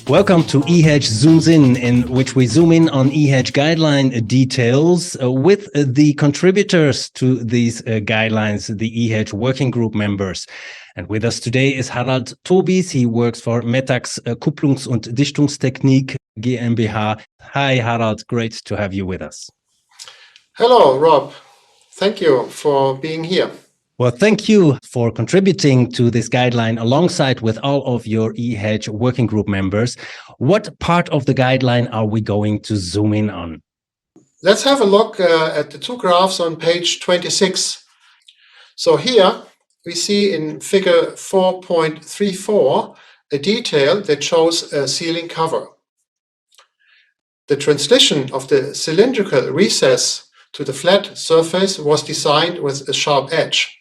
Welcome to EHEDG Zooms in which we zoom in on EHEDG guideline details with the contributors to these guidelines, the EHEDG working group members. And with us today is Harald Tobis. He works for Metax Kupplungs- und Dichtungstechnik GmbH. Hi, Harald. Great to have you with us. Hello, Rob. Thank you for being here. Well, thank you for contributing to this guideline alongside with all of your EHEDG working group members. What part of the guideline are we going to zoom in on? Let's have a look at the two graphs on page 26. So here we see in figure 4.34 a detail that shows a ceiling cover. The transition of the cylindrical recess to the flat surface was designed with a sharp edge.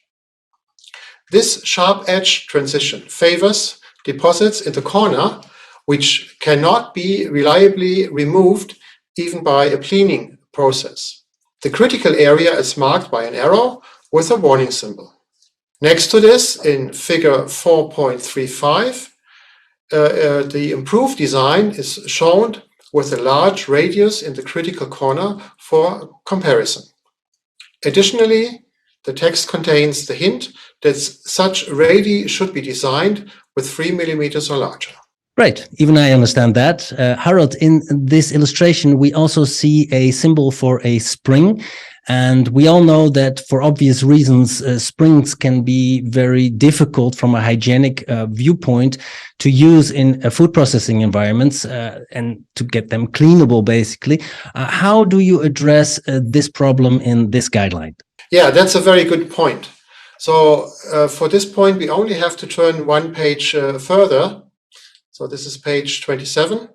This sharp edge transition favors deposits in the corner, which cannot be reliably removed even by a cleaning process. The critical area is marked by an arrow with a warning symbol. Next to this, in figure 4.35, the improved design is shown with a large radius in the critical corner for comparison. Additionally, the text contains the hint that such radii should be designed with 3 millimeters or larger. Right, even I understand that. Harald, in this illustration, we also see a symbol for a spring. And we all know that for obvious reasons, springs can be very difficult from a hygienic viewpoint to use in food processing environments and to get them cleanable, basically. How do you address this problem in this guideline? Yeah, that's a very good point. So for this point, we only have to turn one page further. So this is page 27.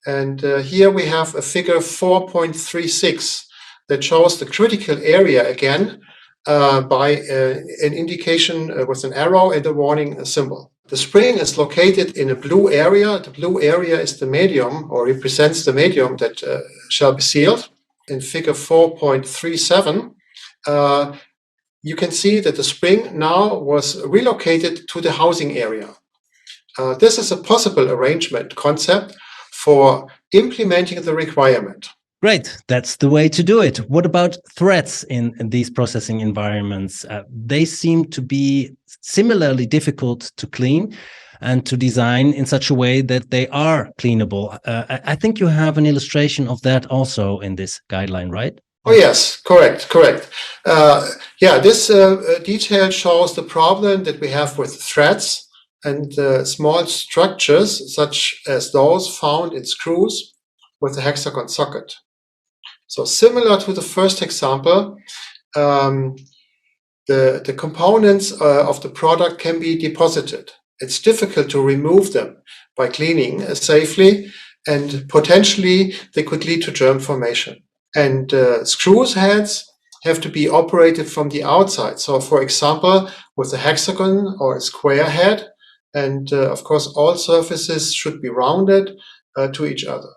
And here we have a figure 4.36 that shows the critical area again by an indication with an arrow and a warning symbol. The spring is located in a blue area. The blue area is the medium or represents the medium that shall be sealed. In figure 4.37, you can see that the spring now was relocated to the housing area. This is a possible arrangement concept for implementing the requirement. Great, that's the way to do it. What about threads in these processing environments? They seem to be similarly difficult to clean and to design in such a way that they are cleanable. I think you have an illustration of that also in this guideline, right? Oh, yes, correct. This detail shows the problem that we have with threads and small structures, such as those found in screws with a hexagon socket. So similar to the first example, the components of the product can be deposited. It's difficult to remove them by cleaning safely, and potentially they could lead to germ formation. And screws heads have to be operated from the outside. So, for example, with a hexagon or a square head, and of course, all surfaces should be rounded to each other.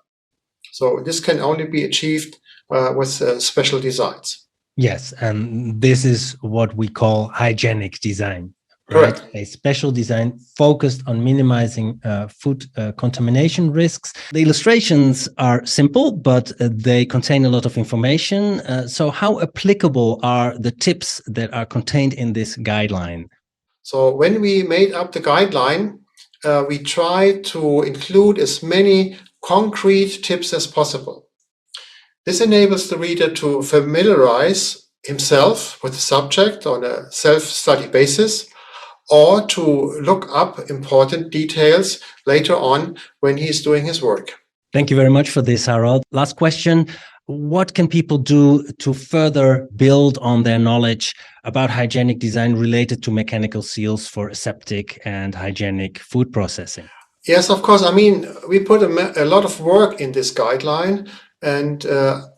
So this can only be achieved with special designs. Yes, and this is what we call hygienic design. Right? Correct. A special design focused on minimizing food contamination risks. The illustrations are simple, but they contain a lot of information. So how applicable are the tips that are contained in this guideline? So when we made up the guideline, we tried to include as many concrete tips as possible. This enables the reader to familiarize himself with the subject on a self-study basis, or to look up important details later on when he's doing his work. Thank you very much for this, Harald. Last question. What can people do to further build on their knowledge about hygienic design related to mechanical seals for aseptic and hygienic food processing? Yes, of course. I mean, we put a lot of work in this guideline. And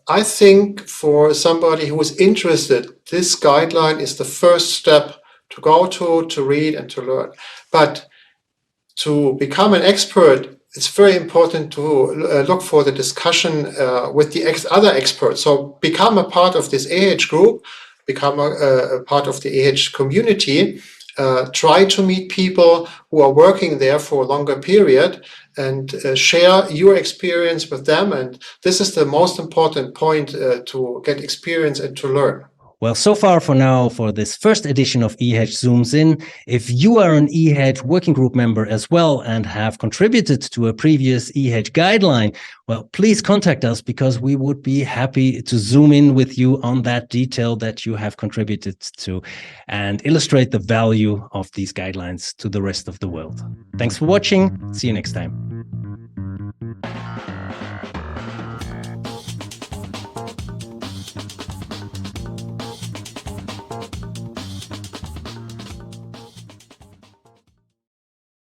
I think for somebody who is interested, this guideline is the first step to go to read and to learn. But to become an expert, it's very important to look for the discussion with the other experts. So become a part of this EHEDG group, become a part of the EHEDG community, try to meet people who are working there for a longer period and share your experience with them. And this is the most important point, to get experience and to learn. Well, so far for now, for this first edition of EHEDG Zooms In, if you are an EHEDG working group member as well and have contributed to a previous EHEDG guideline, well, please contact us, because we would be happy to zoom in with you on that detail that you have contributed to and illustrate the value of these guidelines to the rest of the world. Thanks for watching. See you next time.